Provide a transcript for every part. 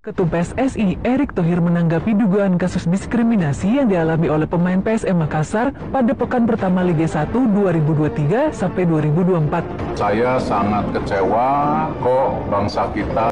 Ketum PSSI, Erick Thohir menanggapi dugaan kasus diskriminasi yang dialami oleh pemain PSM Makassar pada pekan pertama Liga 1 2023 sampai 2024. Saya sangat kecewa kok bangsa kita.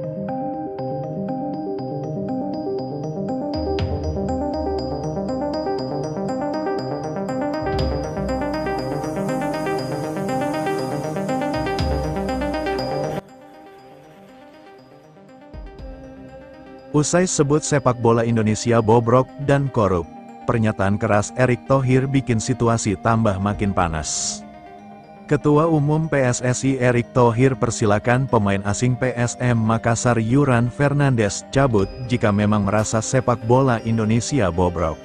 Usai sebut sepak bola Indonesia bobrok dan korup, pernyataan keras Erick Thohir bikin situasi tambah makin panas. Ketua Umum PSSI Erick Thohir persilakan pemain asing PSM Makassar Yuran Fernandes cabut jika memang merasa sepak bola Indonesia bobrok.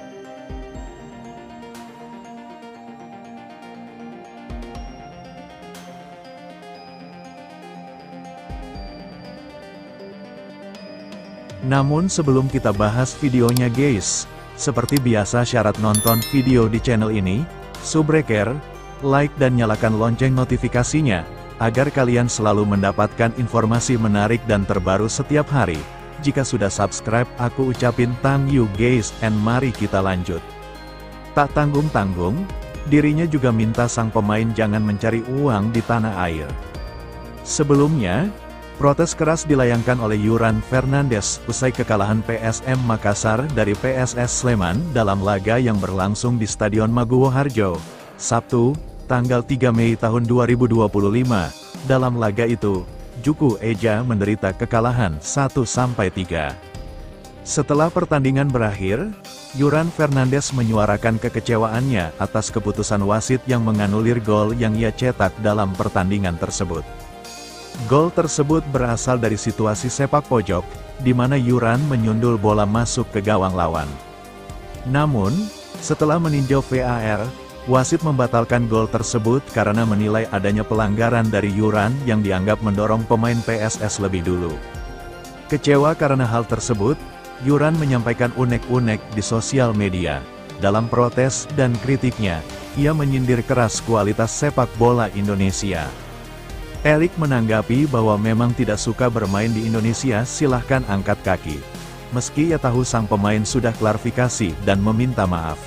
Namun sebelum kita bahas videonya guys, seperti biasa syarat nonton video di channel ini, subrek, like dan nyalakan lonceng notifikasinya, agar kalian selalu mendapatkan informasi menarik dan terbaru setiap hari. Jika sudah subscribe aku ucapin thank you guys and mari kita lanjut. Tak tanggung-tanggung, dirinya juga minta sang pemain jangan mencari uang di tanah air. Sebelumnya, protes keras dilayangkan oleh Yuran Fernandes usai kekalahan PSM Makassar dari PSS Sleman dalam laga yang berlangsung di Stadion Maguwo Harjo, Sabtu, tanggal 3 Mei tahun 2025. Dalam laga itu, Juku Eja menderita kekalahan 1-3. Setelah pertandingan berakhir, Yuran Fernandes menyuarakan kekecewaannya atas keputusan wasit yang menganulir gol yang ia cetak dalam pertandingan tersebut. Gol tersebut berasal dari situasi sepak pojok, di mana Yuran menyundul bola masuk ke gawang lawan. Namun, setelah meninjau VAR, wasit membatalkan gol tersebut karena menilai adanya pelanggaran dari Yuran yang dianggap mendorong pemain PSS lebih dulu. Kecewa karena hal tersebut, Yuran menyampaikan unek-unek di sosial media. Dalam protes dan kritiknya, ia menyindir keras kualitas sepak bola Indonesia. Erick menanggapi bahwa memang tidak suka bermain di Indonesia, silahkan angkat kaki. Meski ia tahu sang pemain sudah klarifikasi dan meminta maaf.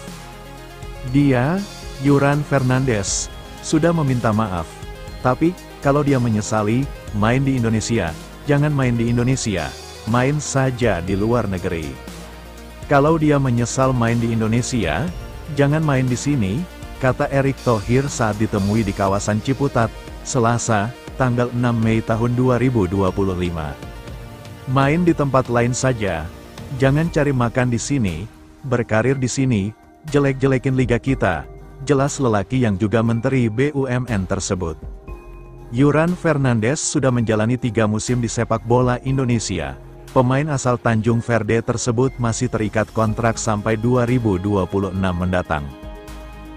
Dia, Yuran Fernandes, sudah meminta maaf. Tapi, kalau dia menyesali, main di Indonesia, jangan main di Indonesia, main saja di luar negeri. Kalau dia menyesal main di Indonesia, jangan main di sini, kata Erick Thohir saat ditemui di kawasan Ciputat, Selasa, tanggal 6 Mei tahun 2025. Main di tempat lain saja, jangan cari makan di sini, berkarir di sini, jelek-jelekin liga kita, jelas lelaki yang juga Menteri BUMN tersebut. Yuran Fernandes sudah menjalani 3 musim di sepak bola Indonesia. Pemain asal Tanjung Verde tersebut masih terikat kontrak sampai 2026 mendatang.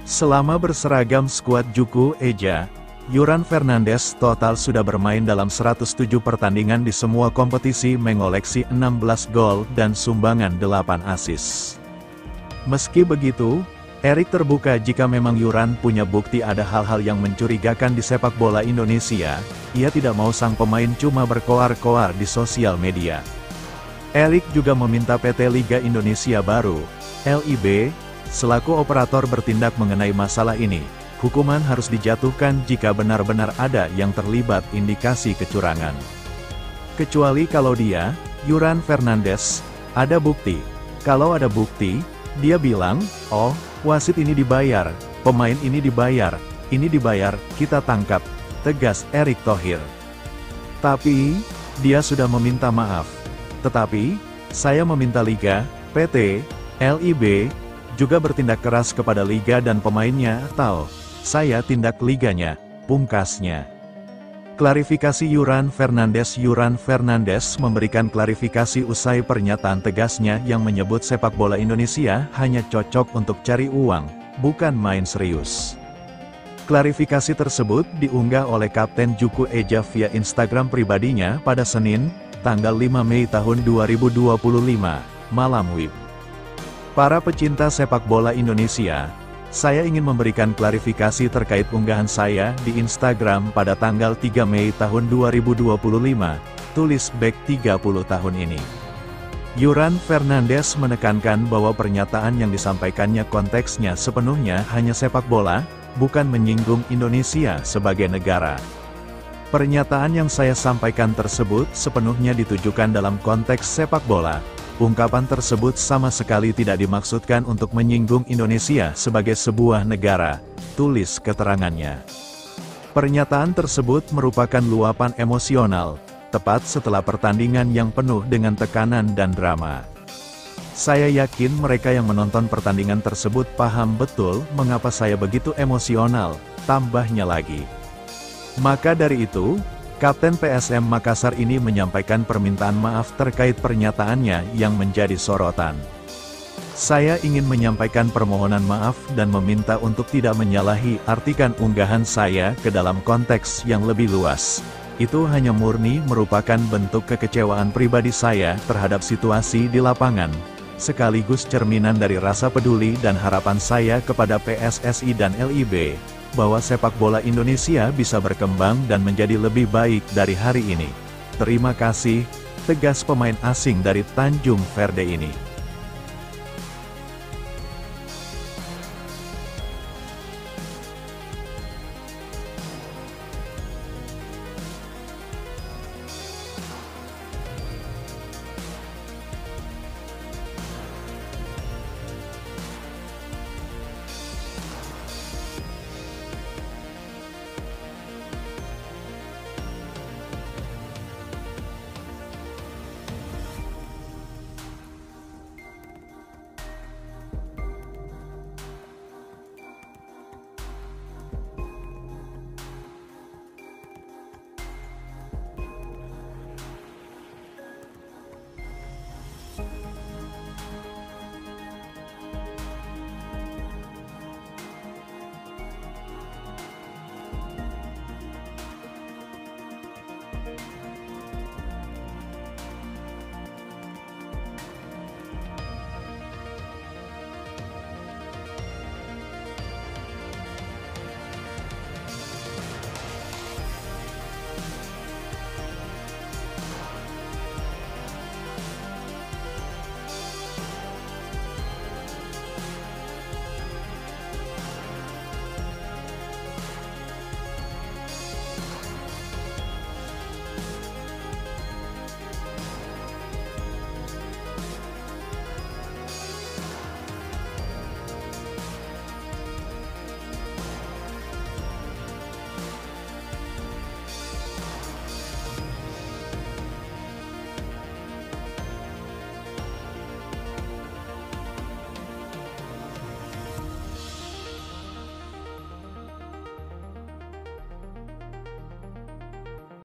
Selama berseragam skuad Juku Eja, Yuran Fernandes total sudah bermain dalam 107 pertandingan di semua kompetisi, mengoleksi 16 gol dan sumbangan 8 assist. Meski begitu, Erick terbuka jika memang Yuran punya bukti ada hal-hal yang mencurigakan di sepak bola Indonesia, ia tidak mau sang pemain cuma berkoar-koar di sosial media. Erick juga meminta PT Liga Indonesia Baru, LIB, selaku operator bertindak mengenai masalah ini. Hukuman harus dijatuhkan jika benar-benar ada yang terlibat indikasi kecurangan. Kecuali kalau dia, Yuran Fernandes, ada bukti. Kalau ada bukti, dia bilang, oh, wasit ini dibayar, pemain ini dibayar, kita tangkap, tegas Erick Thohir. Tapi, dia sudah meminta maaf. Tetapi, saya meminta Liga, PT, LIB, juga bertindak keras kepada Liga dan pemainnya, atau saya tindak liganya, pungkasnya. Klarifikasi Yuran Fernandes memberikan klarifikasi usai pernyataan tegasnya yang menyebut sepak bola Indonesia hanya cocok untuk cari uang, bukan main serius. Klarifikasi tersebut diunggah oleh Kapten Juku Eja via Instagram pribadinya pada Senin, tanggal 5 Mei tahun 2025, malam WIB. Para pecinta sepak bola Indonesia, saya ingin memberikan klarifikasi terkait unggahan saya di Instagram pada tanggal 3 Mei tahun 2025, tulis back 30 tahun ini. Yuran Fernandes menekankan bahwa pernyataan yang disampaikannya konteksnya sepenuhnya hanya sepak bola, bukan menyinggung Indonesia sebagai negara. Pernyataan yang saya sampaikan tersebut sepenuhnya ditujukan dalam konteks sepak bola. Ungkapan tersebut sama sekali tidak dimaksudkan untuk menyinggung Indonesia sebagai sebuah negara, tulis keterangannya. Pernyataan tersebut merupakan luapan emosional, tepat setelah pertandingan yang penuh dengan tekanan dan drama. Saya yakin mereka yang menonton pertandingan tersebut paham betul mengapa saya begitu emosional, tambahnya lagi. Maka dari itu, Kapten PSM Makassar ini menyampaikan permintaan maaf terkait pernyataannya yang menjadi sorotan. Saya ingin menyampaikan permohonan maaf dan meminta untuk tidak menyalahi artikan unggahan saya ke dalam konteks yang lebih luas. Itu hanya murni merupakan bentuk kekecewaan pribadi saya terhadap situasi di lapangan, sekaligus cerminan dari rasa peduli dan harapan saya kepada PSSI dan LIB, bahwa sepak bola Indonesia bisa berkembang dan menjadi lebih baik dari hari ini. Terima kasih, tegas pemain asing dari Tanjung Verde ini.